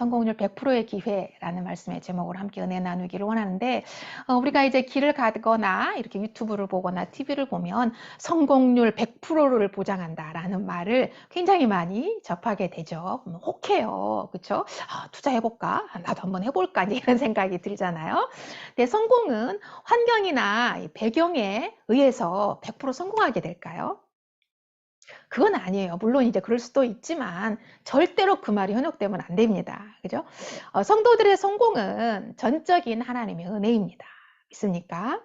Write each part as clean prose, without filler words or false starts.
성공률 100%의 기회라는 말씀의 제목으로 함께 은혜 나누기를 원하는데, 우리가 이제 길을 가거나 이렇게 유튜브를 보거나 TV를 보면 성공률 100%를 보장한다라는 말을 굉장히 많이 접하게 되죠. 혹해요. 그렇죠? 투자해볼까? 나도 한번 해볼까? 이런 생각이 들잖아요. 근데 성공은 환경이나 배경에 의해서 100% 성공하게 될까요? 그건 아니에요. 물론 이제 그럴 수도 있지만 절대로 그 말이 현혹되면 안 됩니다. 그죠? 성도들의 성공은 전적인 하나님의 은혜입니다. 믿습니까?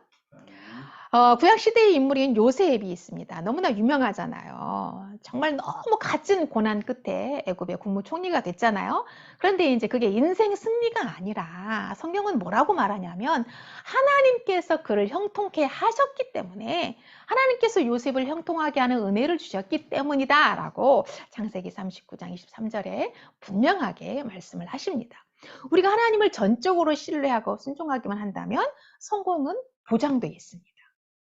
구약시대의 인물인 요셉이 있습니다. 너무나 유명하잖아요. 정말 너무 갇은 고난 끝에 애굽의 국무총리가 됐잖아요. 그런데 이제 그게 인생 승리가 아니라 성경은 뭐라고 말하냐면 하나님께서 그를 형통케 하셨기 때문에, 하나님께서 요셉을 형통하게 하는 은혜를 주셨기 때문이다 라고 창세기 39장 23절에 분명하게 말씀을 하십니다. 우리가 하나님을 전적으로 신뢰하고 순종하기만 한다면 성공은 보장되어 있습니다.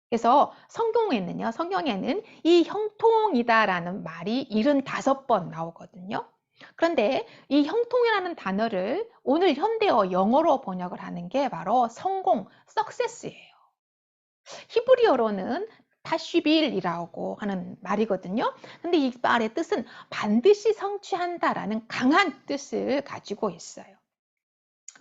그래서 성경에는 이 형통이다라는 말이 75번 나오거든요. 그런데 이 형통이라는 단어를 오늘 현대어 영어로 번역을 하는 게 바로 성공, success예요. 히브리어로는 타쉬빌이라고 하는 말이거든요. 근데 이 말의 뜻은 반드시 성취한다라는 강한 뜻을 가지고 있어요.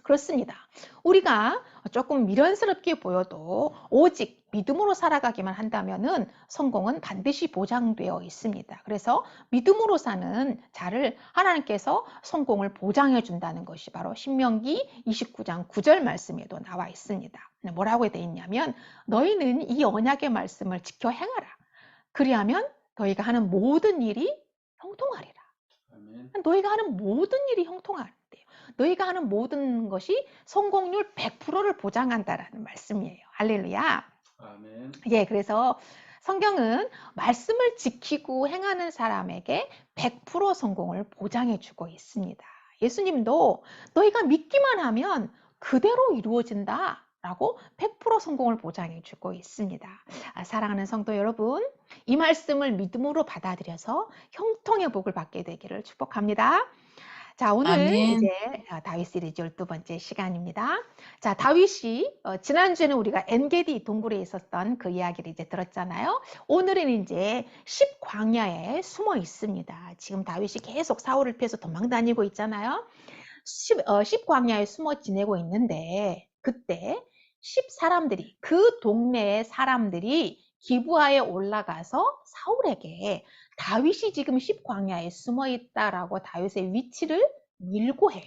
그렇습니다. 우리가 조금 미련스럽게 보여도 오직 믿음으로 살아가기만 한다면은 성공은 반드시 보장되어 있습니다. 그래서 믿음으로 사는 자를 하나님께서 성공을 보장해 준다는 것이 바로 신명기 29장 9절 말씀에도 나와 있습니다. 뭐라고 되어 있냐면 너희는 이 언약의 말씀을 지켜 행하라. 그리하면 너희가 하는 모든 일이 형통하리라. 너희가 하는 모든 일이 형통하리라. 너희가 하는 모든 것이 성공률 100%를 보장한다라는 말씀이에요. 할렐루야. 아멘. 예, 그래서 성경은 말씀을 지키고 행하는 사람에게 100% 성공을 보장해 주고 있습니다. 예수님도 너희가 믿기만 하면 그대로 이루어진다 라고 100% 성공을 보장해 주고 있습니다. 사랑하는 성도 여러분, 이 말씀을 믿음으로 받아들여서 형통의 복을 받게 되기를 축복합니다. 자, 오늘 이제 아멘. 다윗 시리즈 12번째 시간입니다. 자, 다윗이 지난주에는 우리가 엔게디 동굴에 있었던 그 이야기를 이제 들었잖아요. 오늘은 이제 10광야에 숨어 있습니다. 지금 다윗이 계속 사울을 피해서 도망 다니고 있잖아요. 10광야에 숨어 지내고 있는데 그때 10사람들이, 그 동네의 사람들이 기브아에 올라가서 사울에게 다윗이 지금 10광야에 숨어 있다라고 다윗의 위치를 밀고 해요.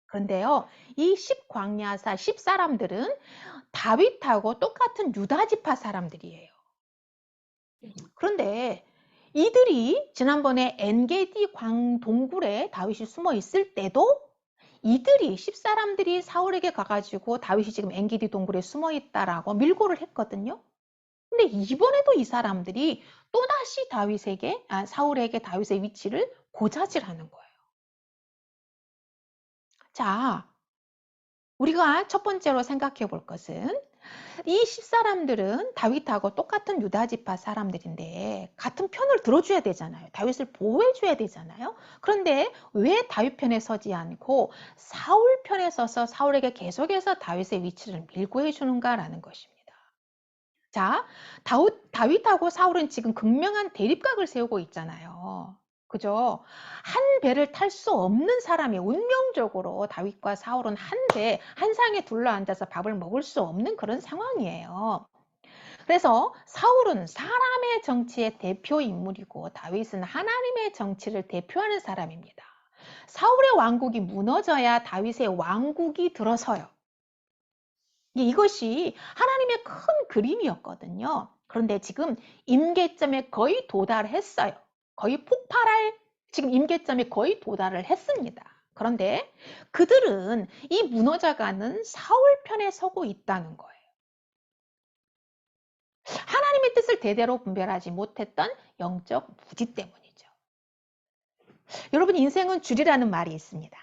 그런데요, 이 10광야사 10사람들은 다윗하고 똑같은 유다지파 사람들이에요. 그런데 이들이 지난번에 엔게디 동굴에 다윗이 숨어 있을 때도 이들이 10사람들이 사울에게 가가지고 다윗이 지금 엔게디 동굴에 숨어 있다라고 밀고를 했거든요. 근데 이번에도 이 사람들이 또다시 사울에게 다윗의 위치를 고자질하는 거예요. 자, 우리가 첫 번째로 생각해 볼 것은 이 10사람들은 다윗하고 똑같은 유다지파 사람들인데 같은 편을 들어줘야 되잖아요. 다윗을 보호해줘야 되잖아요. 그런데 왜 다윗 편에 서지 않고 사울 편에 서서 사울에게 계속해서 다윗의 위치를 밀고 해주는가라는 것입니다. 자, 다윗하고 사울은 지금 극명한 대립각을 세우고 있잖아요. 그죠? 한 배를 탈 수 없는 사람이, 운명적으로 다윗과 사울은 한 상에 둘러앉아서 밥을 먹을 수 없는 그런 상황이에요. 그래서 사울은 사람의 정치의 대표 인물이고 다윗은 하나님의 정치를 대표하는 사람입니다. 사울의 왕국이 무너져야 다윗의 왕국이 들어서요. 이것이 하나님의 큰 그림이었거든요. 그런데 지금 임계점에 거의 도달했어요. 거의 폭발할 지금 임계점에 거의 도달을 했습니다. 그런데 그들은 이 무너져가는 사울 편에 서고 있다는 거예요. 하나님의 뜻을 대대로 분별하지 못했던 영적 무지 때문이죠. 여러분, 인생은 줄이라는 말이 있습니다.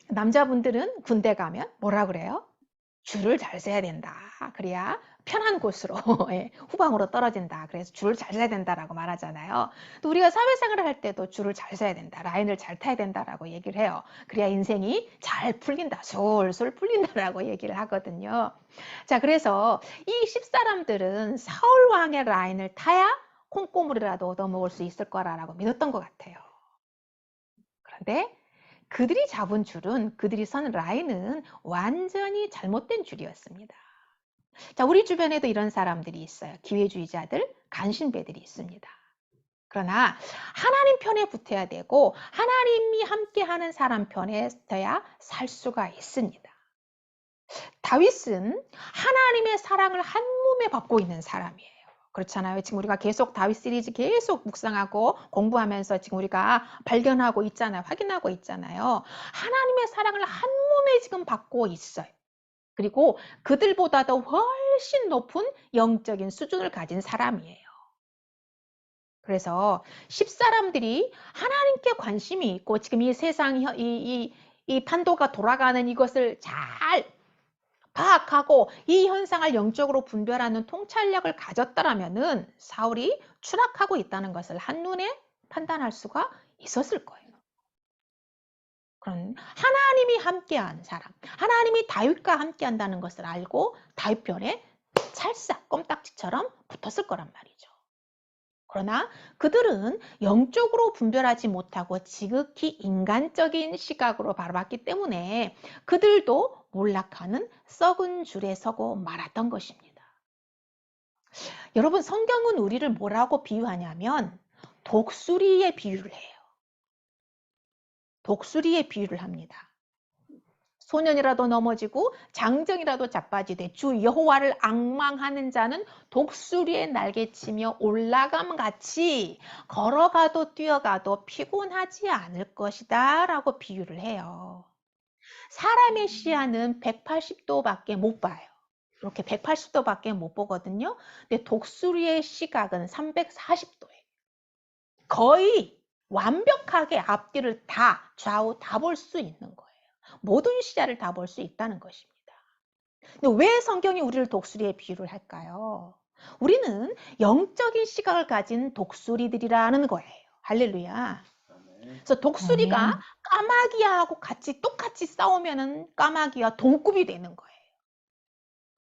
남자분들은 군대 가면 뭐라 그래요? 줄을 잘 서야 된다. 그래야 편한 곳으로 예, 후방으로 떨어진다. 그래서 줄을 잘 서야 된다라고 말하잖아요. 또 우리가 사회생활을 할 때도 줄을 잘 서야 된다. 라인을 잘 타야 된다라고 얘기를 해요. 그래야 인생이 잘 풀린다. 솔솔 풀린다라고 얘기를 하거든요. 자, 그래서 이 10사람들은 사울 왕의 라인을 타야 콩고물이라도 얻어먹을 수 있을 거라고 믿었던 것 같아요. 그런데 그들이 잡은 줄은, 그들이 선 라인은 완전히 잘못된 줄이었습니다. 자, 우리 주변에도 이런 사람들이 있어요. 기회주의자들, 간신배들이 있습니다. 그러나 하나님 편에 붙어야 되고 하나님이 함께하는 사람 편에 서야 살 수가 있습니다. 다윗은 하나님의 사랑을 한 몸에 받고 있는 사람이에요. 그렇잖아요. 지금 우리가 계속 다윗 시리즈 계속 묵상하고 공부하면서 지금 우리가 발견하고 있잖아요. 확인하고 있잖아요. 하나님의 사랑을 한 몸에 지금 받고 있어요. 그리고 그들보다도 훨씬 높은 영적인 수준을 가진 사람이에요. 그래서 10사람들이 하나님께 관심이 있고 지금 이 세상, 이 판도가 돌아가는 이것을 잘 파악하고 이 현상을 영적으로 분별하는 통찰력을 가졌다라면은 사울이 추락하고 있다는 것을 한눈에 판단할 수가 있었을 거예요. 그런 하나님이 함께한 사람, 하나님이 다윗과 함께한다는 것을 알고 다윗 편에 찰싹 껌딱지처럼 붙었을 거란 말이죠. 그러나 그들은 영적으로 분별하지 못하고 지극히 인간적인 시각으로 바라봤기 때문에 그들도 몰락하는 썩은 줄에 서고 말았던 것입니다. 여러분, 성경은 우리를 뭐라고 비유하냐면 독수리의 비유를 해요. 독수리의 비유를 합니다. 소년이라도 넘어지고 장정이라도 자빠지되 주 여호와를 앙망하는 자는 독수리의 날개치며 올라감 같이 걸어가도 뛰어가도 피곤하지 않을 것이다 라고 비유를 해요. 사람의 시야는 180도밖에 못 봐요. 이렇게 180도밖에 못 보거든요. 근데 독수리의 시각은 340도예요. 거의 완벽하게 앞뒤를 다 좌우 다 볼 수 있는 거예요. 모든 시야를 다 볼 수 있다는 것입니다. 근데 왜 성경이 우리를 독수리의 비유를 할까요? 우리는 영적인 시각을 가진 독수리들이라는 거예요. 할렐루야. 그래서 독수리가 아멘. 까마귀하고 같이 똑같이 싸우면은 까마귀와 동급이 되는 거예요.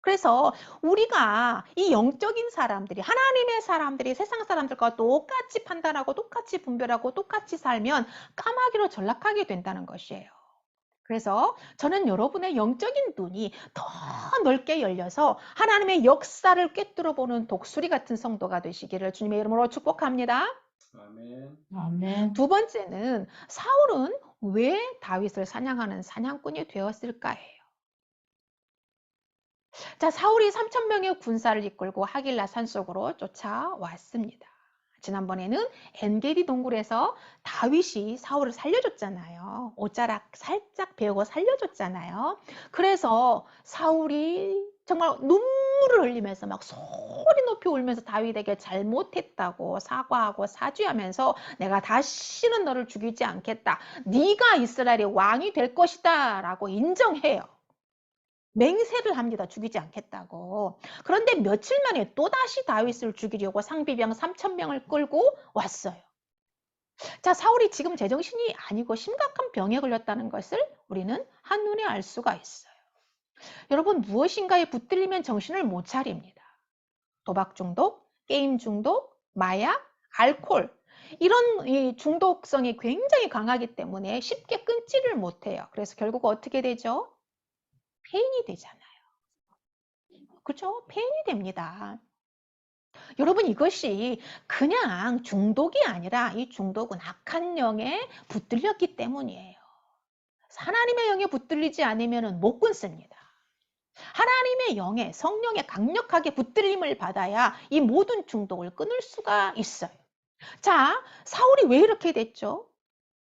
그래서 우리가 이 영적인 사람들이, 하나님의 사람들이 세상 사람들과 똑같이 판단하고 똑같이 분별하고 똑같이 살면 까마귀로 전락하게 된다는 것이에요. 그래서 저는 여러분의 영적인 눈이 더 넓게 열려서 하나님의 역사를 꿰뚫어 보는 독수리 같은 성도가 되시기를 주님의 이름으로 축복합니다. 아멘. 아멘. 두 번째는 사울은 왜 다윗을 사냥하는 사냥꾼이 되었을까예요. 자, 사울이 3,000명의 군사를 이끌고 하길라 산속으로 쫓아왔습니다. 지난번에는 엔게디 동굴에서 다윗이 사울을 살려줬잖아요. 옷자락 살짝 베고 살려줬잖아요. 그래서 사울이 정말 눈물을 흘리면서 막 소리 높이 울면서 다윗에게 잘못했다고 사과하고 사죄하면서 내가 다시는 너를 죽이지 않겠다. 네가 이스라엘의 왕이 될 것이다 라고 인정해요. 맹세를 합니다. 죽이지 않겠다고. 그런데 며칠 만에 또다시 다윗을 죽이려고 상비병 3,000명을 끌고 왔어요. 자, 사울이 지금 제정신이 아니고 심각한 병에 걸렸다는 것을 우리는 한눈에 알 수가 있어요. 여러분, 무엇인가에 붙들리면 정신을 못 차립니다. 도박 중독, 게임 중독, 마약, 알코올, 이런 이 중독성이 굉장히 강하기 때문에 쉽게 끊지를 못해요. 그래서 결국 어떻게 되죠? 폐인이 되잖아요. 그죠? 폐인이 됩니다. 여러분, 이것이 그냥 중독이 아니라 이 중독은 악한 영에 붙들렸기 때문이에요. 하나님의 영에 붙들리지 않으면 못 끊습니다. 하나님의 영에, 성령에 강력하게 붙들림을 받아야 이 모든 중독을 끊을 수가 있어요. 자, 사울이 왜 이렇게 됐죠?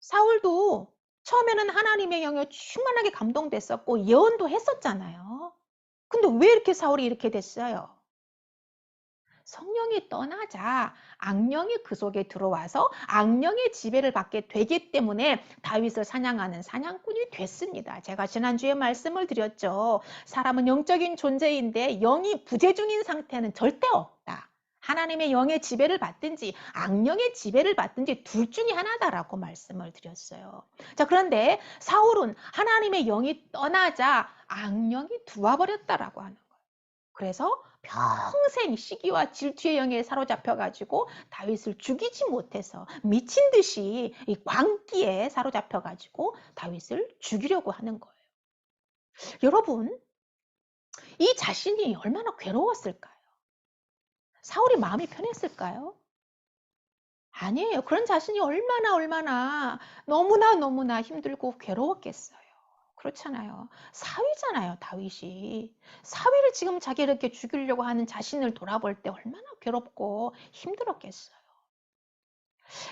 사울도 처음에는 하나님의 영에 충만하게 감동됐었고 예언도 했었잖아요. 근데 왜 이렇게 사울이 이렇게 됐어요? 성령이 떠나자 악령이 그 속에 들어와서 악령의 지배를 받게 되기 때문에 다윗을 사냥하는 사냥꾼이 됐습니다. 제가 지난주에 말씀을 드렸죠. 사람은 영적인 존재인데 영이 부재중인 상태는 절대 없다. 하나님의 영의 지배를 받든지 악령의 지배를 받든지 둘 중에 하나다라고 말씀을 드렸어요. 자, 그런데 사울은 하나님의 영이 떠나자 악령이 들어와 버렸다라고 하는 거예요. 그래서 평생 시기와 질투의 영에 사로잡혀가지고 다윗을 죽이지 못해서 미친 듯이 이 광기에 사로잡혀가지고 다윗을 죽이려고 하는 거예요. 여러분, 이 자신이 얼마나 괴로웠을까요? 사울이 마음이 편했을까요? 아니에요. 그런 자신이 얼마나 너무나 힘들고 괴로웠겠어요. 그렇잖아요. 사위잖아요, 다윗이. 사위를 지금 자기를 이렇게 죽이려고 하는 자신을 돌아볼 때 얼마나 괴롭고 힘들었겠어요.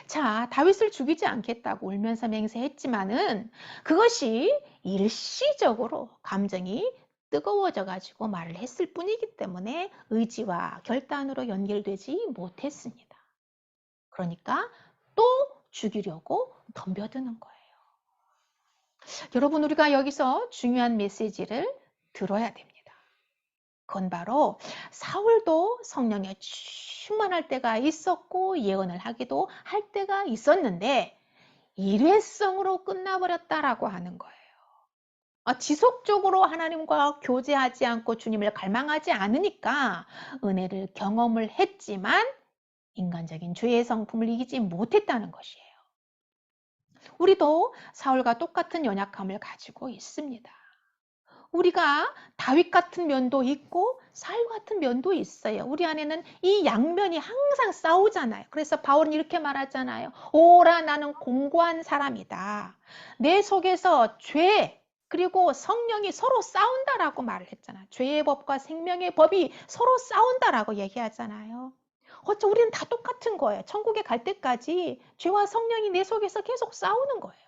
자, 다윗을 죽이지 않겠다고 울면서 맹세했지만은 그것이 일시적으로 감정이 뜨거워져 가지고 말을 했을 뿐이기 때문에 의지와 결단으로 연결되지 못했습니다. 그러니까 또 죽이려고 덤벼드는 거예요. 여러분, 우리가 여기서 중요한 메시지를 들어야 됩니다. 그건 바로 사울도 성령에 충만할 때가 있었고 예언을 하기도 할 때가 있었는데 일회성으로 끝나버렸다라고 하는 거예요. 지속적으로 하나님과 교제하지 않고 주님을 갈망하지 않으니까 은혜를 경험을 했지만 인간적인 죄의 성품을 이기지 못했다는 것이에요. 우리도 사울과 똑같은 연약함을 가지고 있습니다. 우리가 다윗 같은 면도 있고 사울 같은 면도 있어요. 우리 안에는 이 양면이 항상 싸우잖아요. 그래서 바울은 이렇게 말하잖아요. 오라, 나는 공고한 사람이다. 내 속에서 죄 그리고 성령이 서로 싸운다라고 말을 했잖아요. 죄의 법과 생명의 법이 서로 싸운다라고 얘기하잖아요. 어째 우리는 다 똑같은 거예요. 천국에 갈 때까지 죄와 성령이 내 속에서 계속 싸우는 거예요.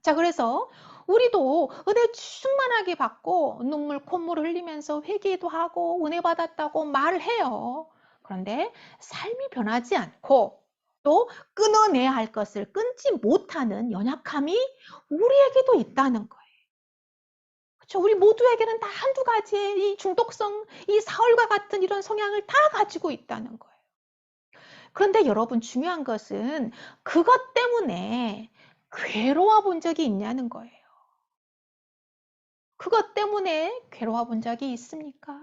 자, 그래서 우리도 은혜 충만하게 받고 눈물 콧물을 흘리면서 회개도 하고 은혜 받았다고 말을 해요. 그런데 삶이 변하지 않고 또 끊어내야 할 것을 끊지 못하는 연약함이 우리에게도 있다는 거예요. 그렇죠? 우리 모두에게는 다 한두 가지의 이 중독성, 이 사울과 같은 이런 성향을 다 가지고 있다는 거예요. 그런데 여러분, 중요한 것은 그것 때문에 괴로워 본 적이 있냐는 거예요. 그것 때문에 괴로워 본 적이 있습니까?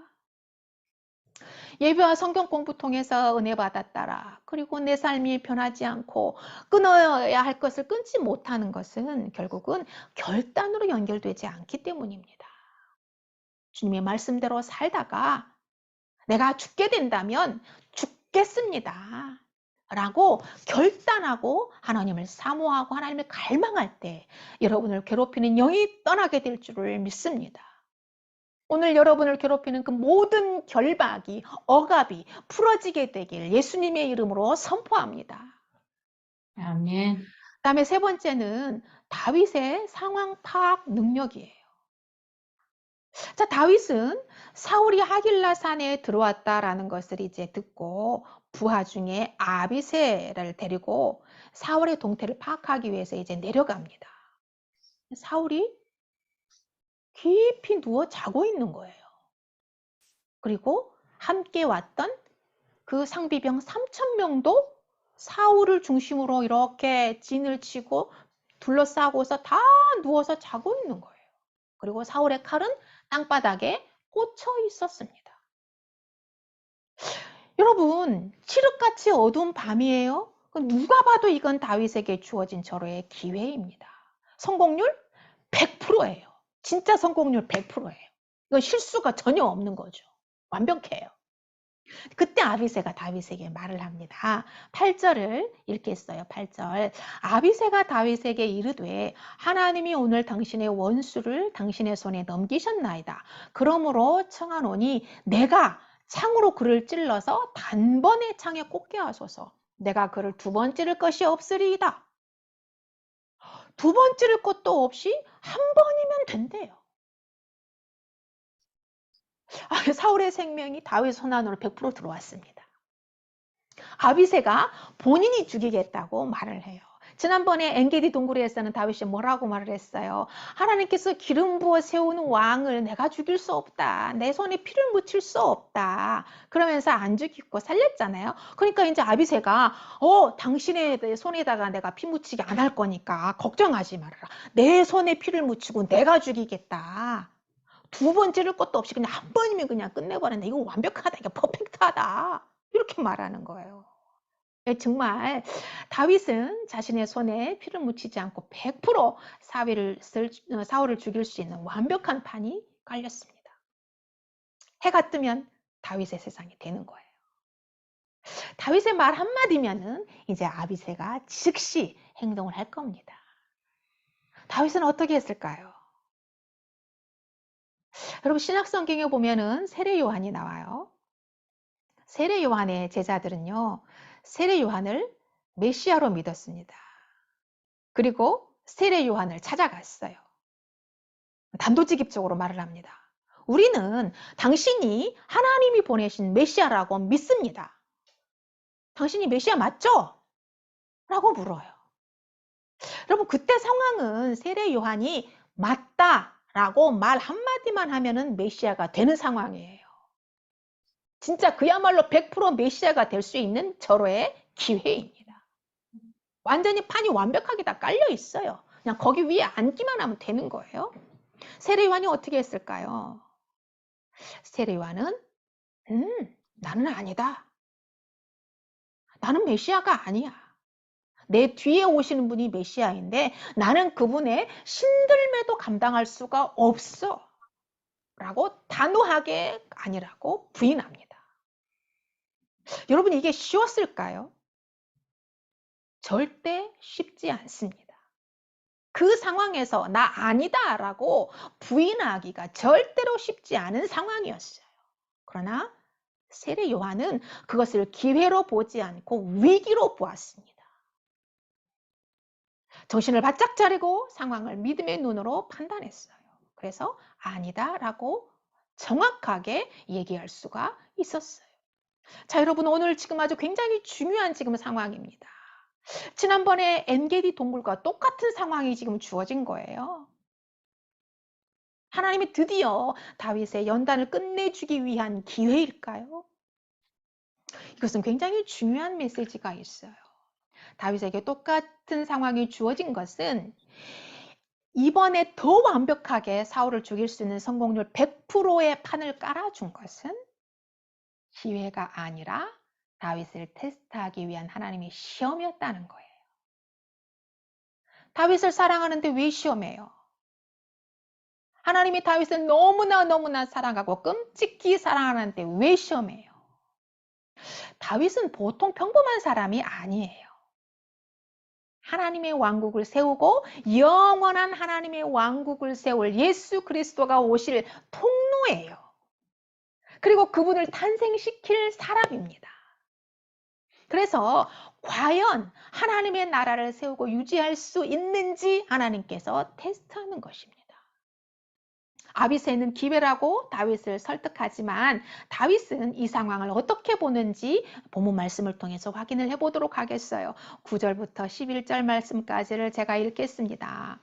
예배와 성경 공부 통해서 은혜 받았다라. 그리고 내 삶이 변하지 않고 끊어야 할 것을 끊지 못하는 것은 결국은 결단으로 연결되지 않기 때문입니다. 주님의 말씀대로 살다가 내가 죽게 된다면 죽겠습니다. 라고 결단하고 하나님을 사모하고 하나님을 갈망할 때 여러분을 괴롭히는 영이 떠나게 될 줄을 믿습니다. 오늘 여러분을 괴롭히는 그 모든 결박이, 억압이 풀어지게 되길 예수님의 이름으로 선포합니다. 아멘. 그다음에 세 번째는 다윗의 상황 파악 능력이에요. 자, 다윗은 사울이 하길라 산에 들어왔다라는 것을 이제 듣고 부하 중에 아비새를 데리고 사울의 동태를 파악하기 위해서 이제 내려갑니다. 사울이 깊이 누워 자고 있는 거예요. 그리고 함께 왔던 그 상비병 3,000명도 사울을 중심으로 이렇게 진을 치고 둘러싸고서 다 누워서 자고 있는 거예요. 그리고 사울의 칼은 땅바닥에 꽂혀 있었습니다. 여러분, 칠흑같이 어두운 밤이에요. 누가 봐도 이건 다윗에게 주어진 절호의 기회입니다. 성공률 100%예요. 진짜 성공률 100%예요. 이건 실수가 전혀 없는 거죠. 완벽해요. 그때 아비새가 다윗에게 말을 합니다. 8절을 읽겠어요. 8절. 아비새가 다윗에게 이르되 하나님이 오늘 당신의 원수를 당신의 손에 넘기셨나이다. 그러므로 청하노니 내가 창으로 그를 찔러서 단번에 창에 꽂게 하소서. 내가 그를 두 번 찌를 것이 없으리이다. 두 번 찌를 것도 없이 한 번이면 된대요. 사울의 생명이 다윗 손 안으로 100% 들어왔습니다. 아비새가 본인이 죽이겠다고 말을 해요. 지난번에 엔게디 동굴에서는 다윗이 뭐라고 말을 했어요? 하나님께서 기름 부어 세운 왕을 내가 죽일 수 없다. 내 손에 피를 묻힐 수 없다. 그러면서 안 죽이고 살렸잖아요. 그러니까 이제 아비새가 당신의 손에다가 내가 피 묻히게 안 할 거니까 걱정하지 말아라. 내 손에 피를 묻히고 내가 죽이겠다. 두 번 찌를 것도 없이 그냥 한 번이면 그냥 끝내버렸네. 이거 완벽하다. 이거 퍼펙트하다. 이렇게 말하는 거예요. 정말 다윗은 자신의 손에 피를 묻히지 않고 100% 사울을 죽일 수 있는 완벽한 판이 깔렸습니다. 해가 뜨면 다윗의 세상이 되는 거예요. 다윗의 말 한마디면은 이제 아비새가 즉시 행동을 할 겁니다. 다윗은 어떻게 했을까요? 여러분 신약 성경에 보면은 세례 요한이 나와요. 세례 요한의 제자들은요, 세례 요한을 메시아로 믿었습니다. 그리고 세례 요한을 찾아갔어요. 단도직입적으로 말을 합니다. 우리는 당신이 하나님이 보내신 메시아라고 믿습니다. 당신이 메시아 맞죠? 라고 물어요. 여러분 그때 상황은 세례 요한이 맞다라고 말 한마디만 하면은 메시아가 되는 상황이에요. 진짜 그야말로 100% 메시아가 될 수 있는 절호의 기회입니다. 완전히 판이 완벽하게 다 깔려 있어요. 그냥 거기 위에 앉기만 하면 되는 거예요. 세례 요한이 어떻게 했을까요? 세례 요한은 나는 아니다. 나는 메시아가 아니야. 내 뒤에 오시는 분이 메시아인데 나는 그분의 신들매도 감당할 수가 없어. 라고 단호하게 아니라고 부인합니다. 여러분 이게 쉬웠을까요? 절대 쉽지 않습니다. 그 상황에서 나 아니다 라고 부인하기가 절대로 쉽지 않은 상황이었어요. 그러나 세례 요한은 그것을 기회로 보지 않고 위기로 보았습니다. 정신을 바짝 차리고 상황을 믿음의 눈으로 판단했어요. 그래서 아니다 라고 정확하게 얘기할 수가 있었어요. 자, 여러분 오늘 지금 아주 굉장히 중요한 지금 상황입니다. 지난번에 엔게디 동굴과 똑같은 상황이 지금 주어진 거예요. 하나님이 드디어 다윗의 연단을 끝내주기 위한 기회일까요? 이것은 굉장히 중요한 메시지가 있어요. 다윗에게 똑같은 상황이 주어진 것은 이번에 더 완벽하게 사울을 죽일 수 있는 성공률 100%의 판을 깔아준 것은 기회가 아니라 다윗을 테스트하기 위한 하나님의 시험이었다는 거예요. 다윗을 사랑하는데 왜 시험해요? 하나님이 다윗을 너무나 사랑하고 끔찍히 사랑하는데 왜 시험해요? 다윗은 보통 평범한 사람이 아니에요. 하나님의 왕국을 세우고 영원한 하나님의 왕국을 세울 예수 그리스도가 오실 통로예요. 그리고 그분을 탄생시킬 사람입니다. 그래서 과연 하나님의 나라를 세우고 유지할 수 있는지 하나님께서 테스트하는 것입니다. 아비새는 기회라고 다윗을 설득하지만 다윗은 이 상황을 어떻게 보는지 본문 말씀을 통해서 확인을 해보도록 하겠어요. 9절부터 11절 말씀까지를 제가 읽겠습니다.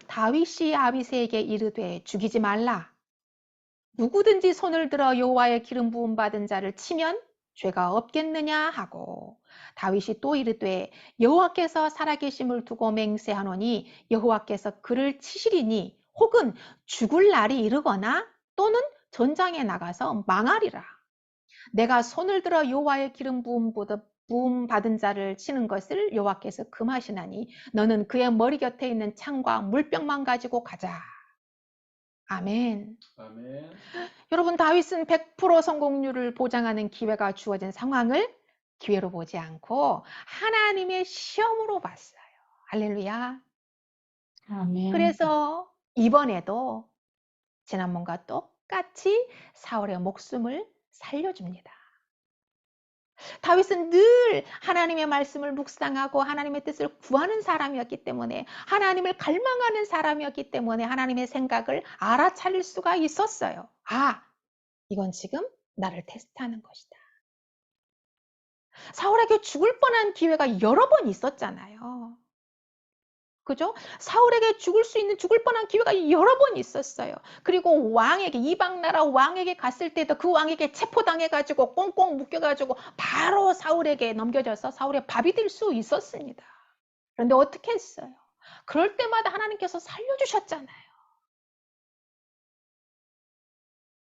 다윗이 아비새에게 이르되 죽이지 말라. 누구든지 손을 들어 여호와의 기름 부음 받은 자를 치면 죄가 없겠느냐 하고 다윗이 또 이르되 여호와께서 살아계심을 두고 맹세하노니 여호와께서 그를 치시리니 혹은 죽을 날이 이르거나 또는 전장에 나가서 망하리라. 내가 손을 들어 여호와의 기름 부음 받은 자를 치는 것을 여호와께서 금하시나니 너는 그의 머리 곁에 있는 창과 물병만 가지고 가자. 아멘. 아멘. 여러분 다윗은 100% 성공률을 보장하는 기회가 주어진 상황을 기회로 보지 않고 하나님의 시험으로 봤어요. 할렐루야. 아멘. 그래서 이번에도 지난번과 똑같이 사울의 목숨을 살려줍니다. 다윗은 늘 하나님의 말씀을 묵상하고 하나님의 뜻을 구하는 사람이었기 때문에 하나님을 갈망하는 사람이었기 때문에 하나님의 생각을 알아차릴 수가 있었어요. 이건 지금 나를 테스트하는 것이다. 사울에게 죽을 뻔한 기회가 여러 번 있었잖아요. 그죠? 사울에게 죽을 뻔한 기회가 여러 번 있었어요. 그리고 왕에게, 이방 나라 왕에게 갔을 때도 그 왕에게 체포당해가지고 꽁꽁 묶여가지고 바로 사울에게 넘겨져서 사울의 밥이 될 수 있었습니다. 그런데 어떻게 했어요? 그럴 때마다 하나님께서 살려주셨잖아요.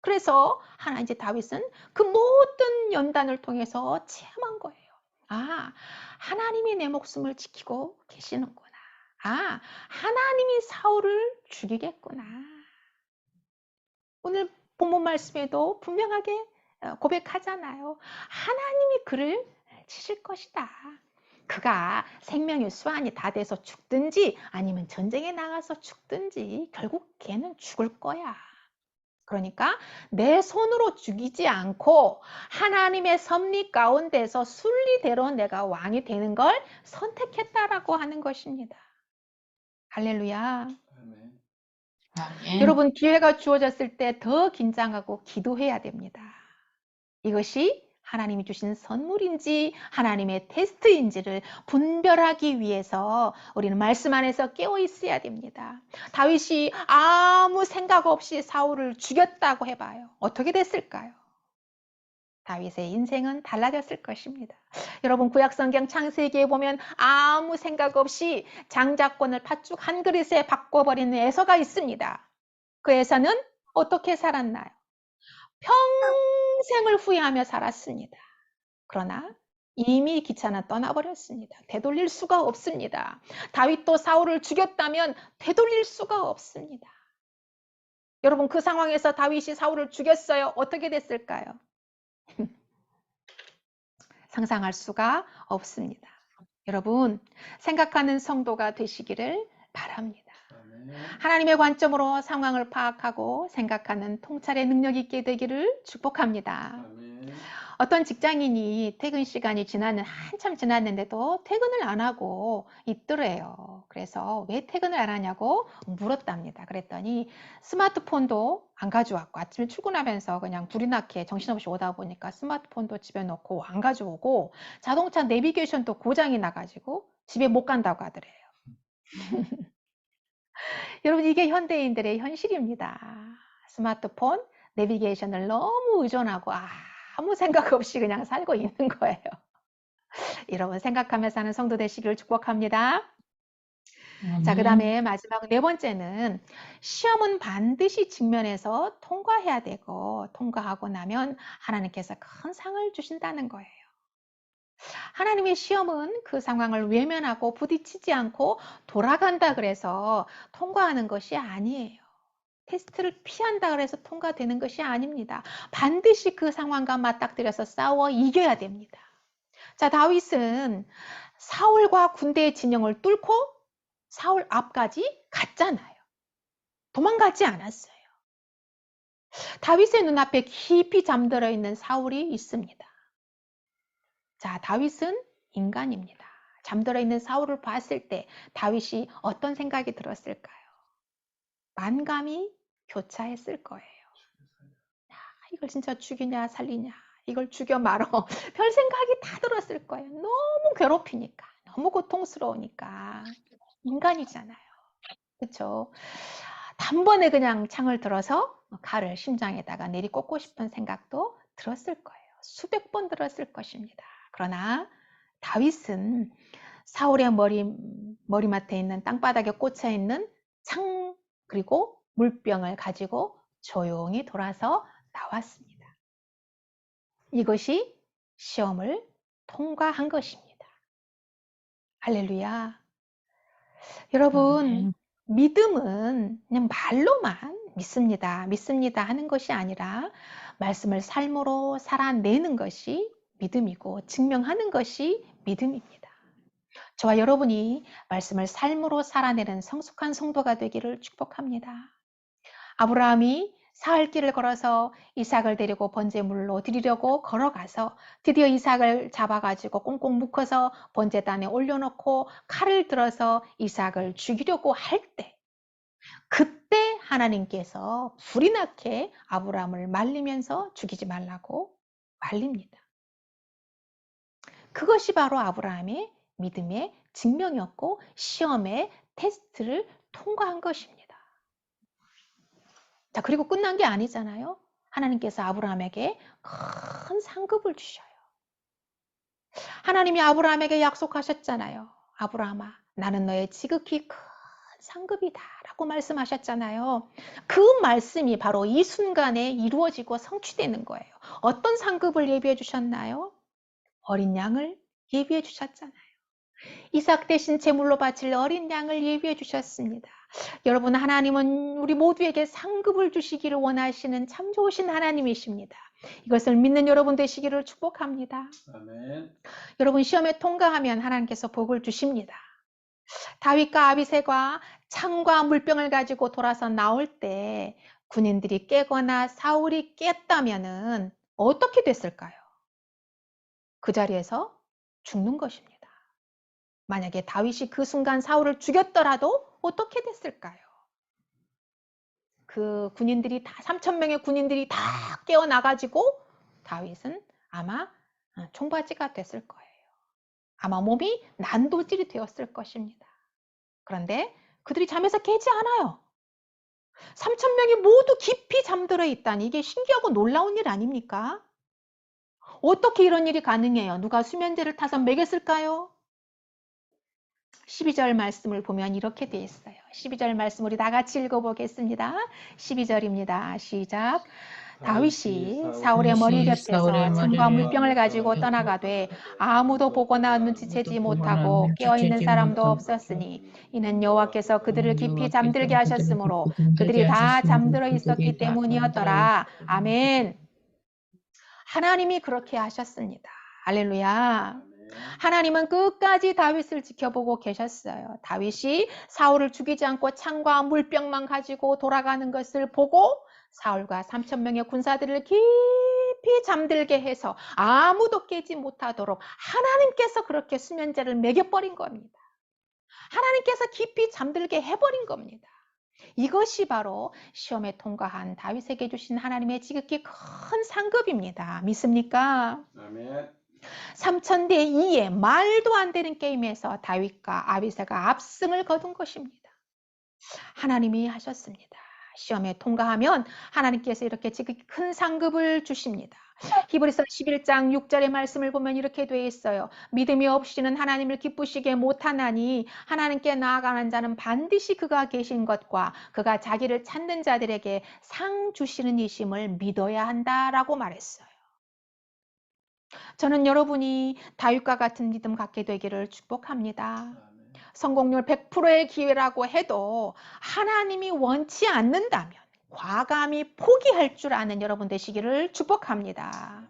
그래서 이제 다윗은 그 모든 연단을 통해서 체험한 거예요. 아, 하나님이 내 목숨을 지키고 계시는구나. 아, 하나님이 사울을 죽이겠구나. 오늘 본문 말씀에도 분명하게 고백하잖아요. 하나님이 그를 치실 것이다. 그가 생명의 수완이 다 돼서 죽든지 아니면 전쟁에 나가서 죽든지 결국 걔는 죽을 거야. 그러니까 내 손으로 죽이지 않고 하나님의 섭리 가운데서 순리대로 내가 왕이 되는 걸 선택했다라고 하는 것입니다. 할렐루야. 아멘. 아멘. 여러분, 기회가 주어졌을 때 더 긴장하고 기도해야 됩니다. 이것이 하나님이 주신 선물인지 하나님의 테스트인지를 분별하기 위해서 우리는 말씀 안에서 깨어 있어야 됩니다. 다윗이 아무 생각 없이 사울을 죽였다고 해봐요. 어떻게 됐을까요? 다윗의 인생은 달라졌을 것입니다. 여러분, 구약성경 창세기에 보면 아무 생각 없이 장자권을 팥죽 한 그릇에 바꿔버리는 에서가 있습니다. 그 에서는 어떻게 살았나요? 평생을 후회하며 살았습니다. 그러나 이미 기차는 떠나버렸습니다. 되돌릴 수가 없습니다. 다윗도 사울을 죽였다면 되돌릴 수가 없습니다. 여러분, 그 상황에서 다윗이 사울을 죽였어요. 어떻게 됐을까요? 상상할 수가 없습니다. 여러분, 생각하는 성도가 되시기를 바랍니다. 아멘. 하나님의 관점으로 상황을 파악하고 생각하는 통찰의 능력 있게 되기를 축복합니다. 아멘. 어떤 직장인이 퇴근 시간이 한참 지났는데도 퇴근을 안 하고 있더래요. 그래서 왜 퇴근을 안 하냐고 물었답니다. 그랬더니 스마트폰도 안 가져왔고, 아침에 출근하면서 그냥 불이 나게 정신없이 오다 보니까 스마트폰도 집에 놓고 안 가져오고, 자동차 내비게이션도 고장이 나가지고 집에 못 간다고 하더래요. 여러분, 이게 현대인들의 현실입니다. 스마트폰, 내비게이션을 너무 의존하고 아무 생각 없이 그냥 살고 있는 거예요. 여러분, 생각하며 사는 성도 되시기를 축복합니다. 자, 그 다음에 마지막 네 번째는 시험은 반드시 직면해서 통과해야 되고, 통과하고 나면 하나님께서 큰 상을 주신다는 거예요. 하나님의 시험은 그 상황을 외면하고 부딪히지 않고 돌아간다 그래서 통과하는 것이 아니에요. 테스트를 피한다 그래서 통과되는 것이 아닙니다. 반드시 그 상황과 맞닥뜨려서 싸워 이겨야 됩니다. 자, 다윗은 사울과 군대의 진영을 뚫고 사울 앞까지 갔잖아요. 도망가지 않았어요. 다윗의 눈앞에 깊이 잠들어 있는 사울이 있습니다. 자, 다윗은 인간입니다. 잠들어 있는 사울을 봤을 때 다윗이 어떤 생각이 들었을까요? 만감이 교차했을 거예요. 이걸 진짜 죽이냐 살리냐, 이걸 죽여 말어, 별 생각이 다 들었을 거예요. 너무 괴롭히니까, 너무 고통스러우니까. 인간이잖아요. 그렇죠? 단번에 그냥 창을 들어서 칼을 심장에다가 내리꽂고 싶은 생각도 들었을 거예요. 수백 번 들었을 것입니다. 그러나 다윗은 사울의 머리맡에 있는 땅바닥에 꽂혀 있는 창 그리고 물병을 가지고 조용히 돌아서 나왔습니다. 이것이 시험을 통과한 것입니다. 할렐루야. 여러분, 믿음은 그냥 말로만 믿습니다 하는 것이 아니라 말씀을 삶으로 살아내는 것이 믿음이고 증명하는 것이 믿음입니다. 저와 여러분이 말씀을 삶으로 살아내는 성숙한 성도가 되기를 축복합니다. 아브라함이 사흘 길을 걸어서 이삭을 데리고 번제물로 드리려고 걸어가서 드디어 이삭을 잡아가지고 꽁꽁 묶어서 번제단에 올려놓고 칼을 들어서 이삭을 죽이려고 할 때, 그때 하나님께서 불이 나게 아브라함을 말리면서 죽이지 말라고 말립니다. 그것이 바로 아브라함의 믿음의 증명이었고 시험의 테스트를 통과한 것입니다. 자, 그리고 끝난 게 아니잖아요. 하나님께서 아브라함에게 큰 상급을 주셔요. 하나님이 아브라함에게 약속하셨잖아요. 아브라함아, 나는 너의 지극히 큰 상급이다 라고 말씀하셨잖아요. 그 말씀이 바로 이 순간에 이루어지고 성취되는 거예요. 어떤 상급을 예비해 주셨나요? 어린 양을 예비해 주셨잖아요. 이삭 대신 제물로 바칠 어린 양을 예비해 주셨습니다. 여러분, 하나님은 우리 모두에게 상급을 주시기를 원하시는 참 좋으신 하나님이십니다. 이것을 믿는 여러분 되시기를 축복합니다. 아멘. 여러분, 시험에 통과하면 하나님께서 복을 주십니다. 다윗과 아비새가 창과 물병을 가지고 돌아서 나올 때 군인들이 깨거나 사울이 깼다면은 어떻게 됐을까요? 그 자리에서 죽는 것입니다. 만약에 다윗이 그 순간 사울을 죽였더라도 어떻게 됐을까요? 그 군인들이 다 3,000명의 군인들이 다 깨어나가지고 다윗은 아마 총바지가 됐을 거예요. 아마 몸이 난도질이 되었을 것입니다. 그런데 그들이 잠에서 깨지 않아요. 3,000명이 모두 깊이 잠들어 있다니 이게 신기하고 놀라운 일 아닙니까? 어떻게 이런 일이 가능해요? 누가 수면제를 타서 먹였을까요? 12절 말씀을 보면 이렇게 되어 있어요. 12절 말씀 우리 다 같이 읽어보겠습니다. 12절입니다. 시작. 다윗이 사울의 머리 곁에서 창과 물병을 가지고 떠나가되 아무도 보거나 눈치채지 못하고 깨어있는 사람도 없었으니 이는 여호와께서 그들을 깊이 잠들게 하셨으므로 그들이 다 잠들어 있었기 때문이었더라. 아멘. 하나님이 그렇게 하셨습니다. 할렐루야. 하나님은 끝까지 다윗을 지켜보고 계셨어요. 다윗이 사울을 죽이지 않고 창과 물병만 가지고 돌아가는 것을 보고 사울과 3,000명의 군사들을 깊이 잠들게 해서 아무도 깨지 못하도록 하나님께서 그렇게 수면제를 먹여버린 겁니다. 하나님께서 깊이 잠들게 해버린 겁니다. 이것이 바로 시험에 통과한 다윗에게 주신 하나님의 지극히 큰 상급입니다. 믿습니까? 아멘. 3,000대 2의 말도 안 되는 게임에서 다윗과 아비새가 압승을 거둔 것입니다. 하나님이 하셨습니다. 시험에 통과하면 하나님께서 이렇게 지극히 큰 상급을 주십니다. 히브리서 11장 6절의 말씀을 보면 이렇게 되어 있어요. 믿음이 없이는 하나님을 기쁘시게 못하나니 하나님께 나아가는 자는 반드시 그가 계신 것과 그가 자기를 찾는 자들에게 상 주시는 이심을 믿어야 한다라고 말했어요. 저는 여러분이 다윗과 같은 믿음 갖게 되기를 축복합니다. 성공률 100%의 기회라고 해도 하나님이 원치 않는다면 과감히 포기할 줄 아는 여러분 되시기를 축복합니다.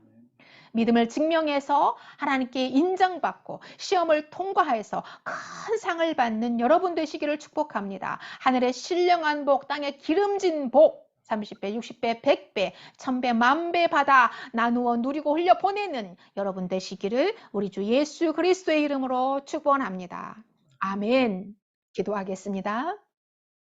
믿음을 증명해서 하나님께 인정받고 시험을 통과해서 큰 상을 받는 여러분 되시기를 축복합니다. 하늘의 신령한 복, 땅의 기름진 복 30배, 60배, 100배, 1000배, 10,000배 받아 나누어 누리고 흘려보내는 여러분 되시기를 우리 주 예수 그리스도의 이름으로 축원합니다. 아멘. 기도하겠습니다.